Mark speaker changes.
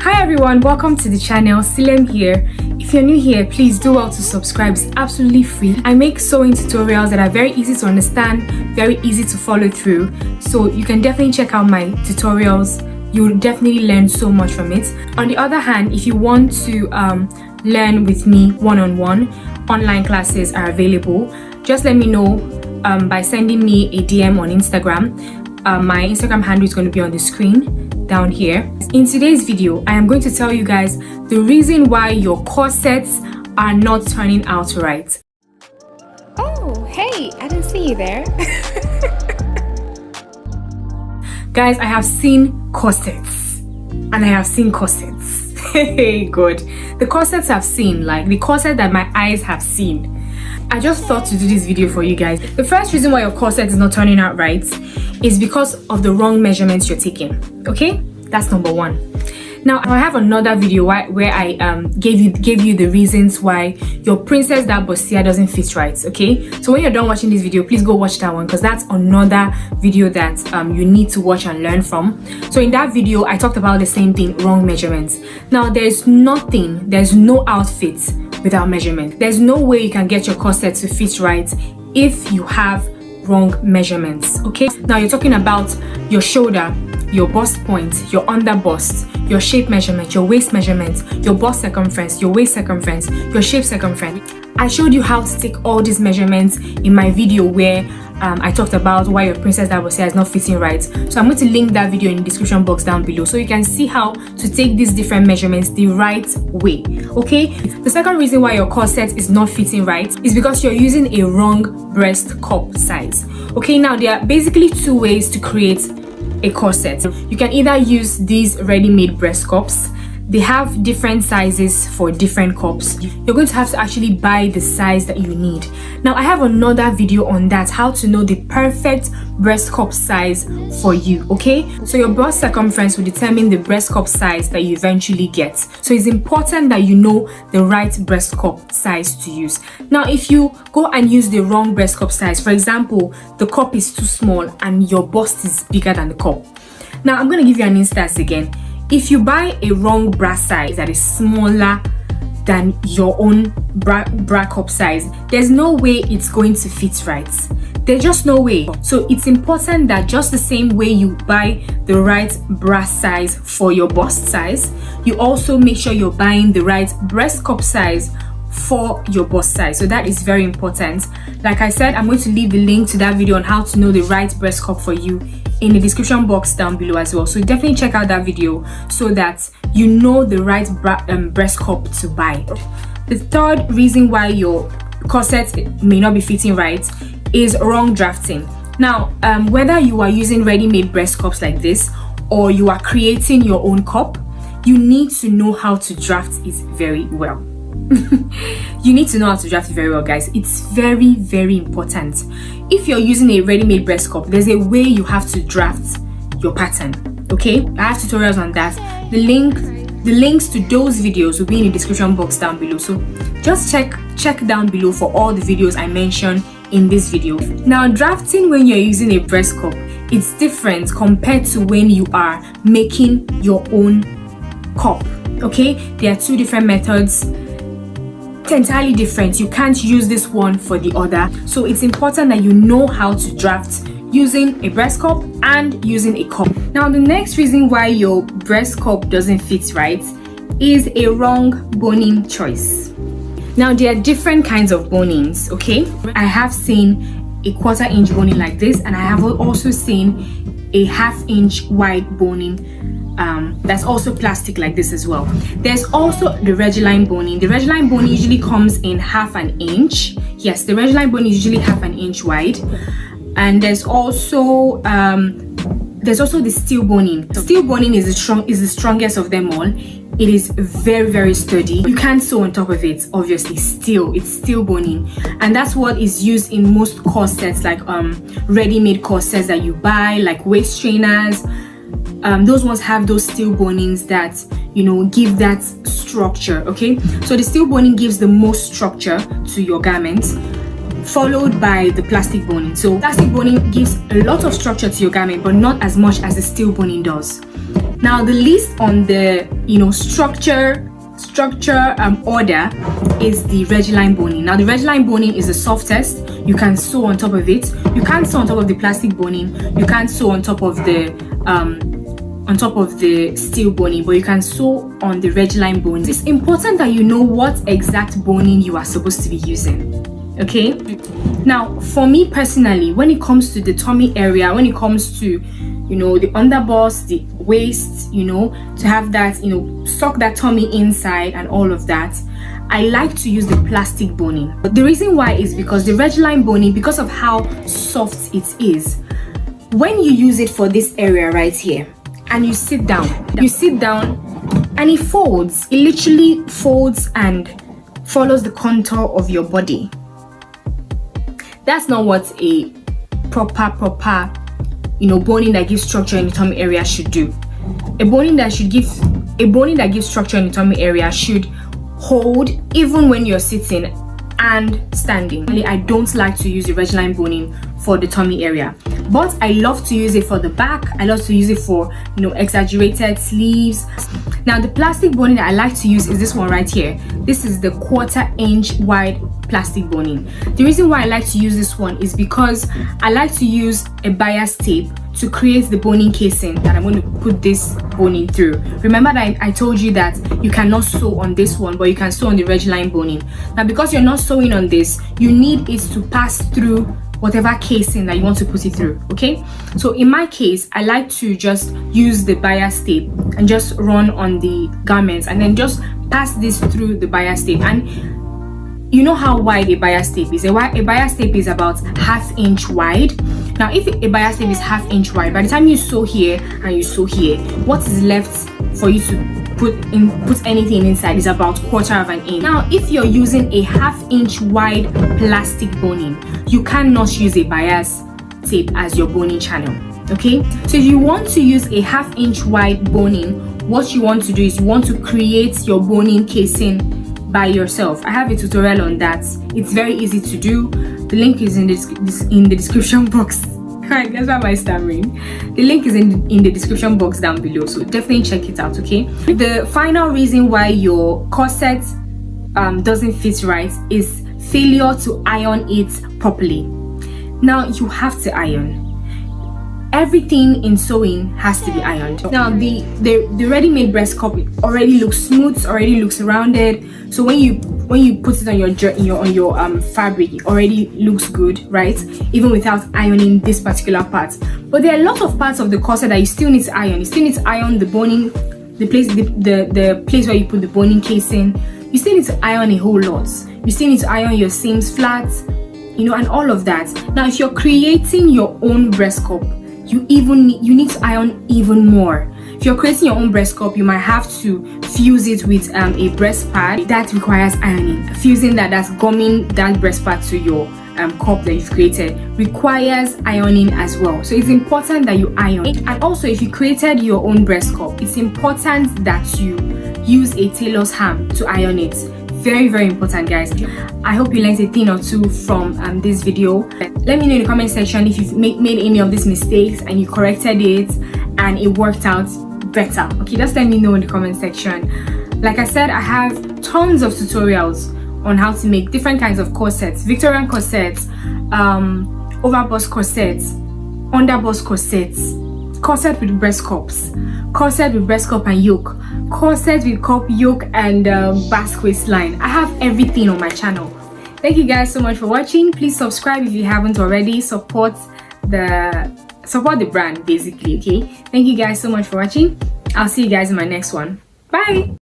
Speaker 1: Hi everyone, welcome to the channel. Silem here. If you're new here, please do well to subscribe. It's absolutely free. I make sewing tutorials that are very easy to understand, very easy to follow through, so you can definitely check out my tutorials. You'll definitely learn so much from it. On the other hand, if you want to learn with me one-on-one, online classes are available. Just let me know by sending me a DM on Instagram. My Instagram handle is going to be on the screen down here. In today's video, I am going to tell you guys the reason why your corsets are not turning out right.
Speaker 2: Oh, hey, I didn't see you there.
Speaker 1: Guys, I have seen corsets and I have seen corsets. Hey, good. The corsets I've seen, like the corset that my eyes have seen. I just thought to do this video for you guys. The first reason why your corset is not turning out right is because of the wrong measurements you're taking. Okay, that's number one. Now I have another video where I gave you the reasons why your princess that bustier doesn't fit right. Okay, so when you're done watching this video, please go watch that one, because that's another video that you need to watch and learn from. So in that video I talked about the same thing, wrong measurements. Now there's no outfit without measurement. There's no way you can get your corset to fit right if you have wrong measurements. Okay, now you're talking about your shoulder, your bust point, your under bust, your shape measurement, your waist measurement, your bust circumference, your waist circumference, your shape circumference. I showed you how to take all these measurements in my video where I talked about why your princess that bustier is not fitting right. So I'm going to link that video in the description box down below so you can see how to take these different measurements the right way. Okay, the second reason why your corset is not fitting right is because you're using a wrong breast cup size. Okay, now there are basically two ways to create a corset. You can either use these ready-made breast cups. They have different sizes for different cups. You're going to have to actually buy the size that you need. Now I have another video on that, how to know the perfect breast cup size for you. Okay, so your bust circumference will determine the breast cup size that you eventually get. So it's important that you know the right breast cup size to use. Now if you go and use the wrong breast cup size, for example the cup is too small and your bust is bigger than the cup. Now I'm going to give you an instance again. If you buy a wrong bra size that is smaller than your own bra cup size, there's no way it's going to fit right. There's just no way. So it's important that just the same way you buy the right bra size for your bust size, you also make sure you're buying the right breast cup size for your bust size. So that is very important. Like I said, I'm going to leave the link to that video on how to know the right breast cup for you in the description box down below as well. So definitely check out that video so that you know the right breast cup to buy. The third reason why your corset may not be fitting right is wrong drafting. Now whether you are using ready-made breast cups like this or you are creating your own cup, you need to know how to draft it very well. You need to know how to draft it very well, guys. It's very, very important. If you're using a ready-made breast cup, there's a way you have to draft your pattern. Okay, I have tutorials on that. The links to those videos will be in the description box down below, so just check down below for all the videos I mentioned in this video. Now drafting when you're using a breast cup, it's different compared to when you are making your own cup. Okay, there are two different methods, entirely different. You can't use this one for the other. So it's important that you know how to draft using a breast cup and using a cup. Now the next reason why your breast cup doesn't fit right is a wrong boning choice. Now there are different kinds of bonings. Okay, I have seen a 1/4 inch boning like this, and I have also seen a 1/2 inch wide boning that's also plastic like this as well. There's also the line boning. The line boning usually comes in 1/2 inch. Yes, the line boning is usually 1/2 inch wide. And there's also the steel boning. Steel boning is the strongest of them all. It is very, very sturdy. You can't sew on top of it, obviously. It's steel boning, and that's what is used in most corsets, like ready-made corsets that you buy, like waist trainers. Those ones have those steel bonings that, you know, give that structure. Okay, so the steel boning gives the most structure to your garment, followed by the plastic boning. So plastic boning gives a lot of structure to your garment, but not as much as the steel boning does. Now the least on the structure order is the ridgeline boning. Now the ridgeline boning is the softest. You can sew on top of it. You can't sew on top of the plastic boning. You can't sew on top of the steel boning, but you can sew on the ridgeline boning. It's important that you know what exact boning you are supposed to be using. Okay, now for me personally, when it comes to the tummy area, when it comes to the underbust, the waist, to have that, suck that tummy inside and all of that, I like to use the plastic boning. But the reason why is because the ridgeline boning, because of how soft it is, when you use it for this area right here and you sit down and it folds, it literally folds and follows the contour of your body. That's not what a proper boning that gives structure in the tummy area should do. A boning that gives structure in the tummy area should hold even when you're sitting and standing. I don't like to use the ridgeline boning for the tummy area, but I love to use it for the back. I love to use it for exaggerated sleeves. Now the plastic boning that I like to use is this one right here. This is the 1/4 inch wide plastic boning. The reason why I like to use this one is because I like to use a bias tape to create the boning casing that I'm going to put this boning through. Remember that I told you that you cannot sew on this one, but you can sew on the ridgeline boning. Now because you're not sewing on this, you need it to pass through whatever casing that you want to put it through. Okay, so in my case, I like to just use the bias tape and just run on the garments and then just pass this through the bias tape. And you know how wide a bias tape is. A bias tape is about 1/2 inch wide. Now if a bias tape is 1/2 inch wide, by the time you sew here and you sew here, what is left for you to put anything inside is about 1/4 inch. Now if you're using a 1/2 inch wide plastic boning, you cannot use a bias tape as your boning channel. Okay, so if you want to use a 1/2 inch wide boning, what you want to do is you want to create your boning casing by yourself. I have a tutorial on that. It's very easy to do. The link is in the description box. That's why I'm stammering. The link is in the description box down below, so definitely check it out. Okay, the final reason why your corset doesn't fit right is failure to iron it properly. Now you have to iron. Everything in sewing has to be ironed. Now the ready-made breast cup already looks smooth, already looks rounded. So when you put it on your fabric, it already looks good, right? Even without ironing this particular part. But there are a lot of parts of the corset that you still need to iron. You still need to iron the boning, the place where you put the boning casing. You still need to iron a whole lot. You still need to iron your seams flat, and all of that. Now if you're creating your own breast cup, you need to iron even more. If you're creating your own breast cup, you might have to fuse it with a breast pad. That requires ironing. Fusing that's gumming that breast pad to your cup that you've created requires ironing as well. So it's important that you iron. And also, if you created your own breast cup, it's important that you use a tailor's ham to iron it. Very, very important, guys. I hope you learned a thing or two from this video. Let me know in the comment section if you've made any of these mistakes and you corrected it and it worked out better. Okay, just let me know in the comment section. Like I said, I have tons of tutorials on how to make different kinds of corsets: Victorian corsets, overbust corsets, underbust corsets, corset with breast cups, corset with breast cup and yoke, corset with cup, yoke, and basque waistline. I have everything on my channel. Thank you guys so much for watching. Please subscribe if you haven't already. Support the brand, basically. Okay, thank you guys so much for watching. I'll see you guys in my next one. Bye.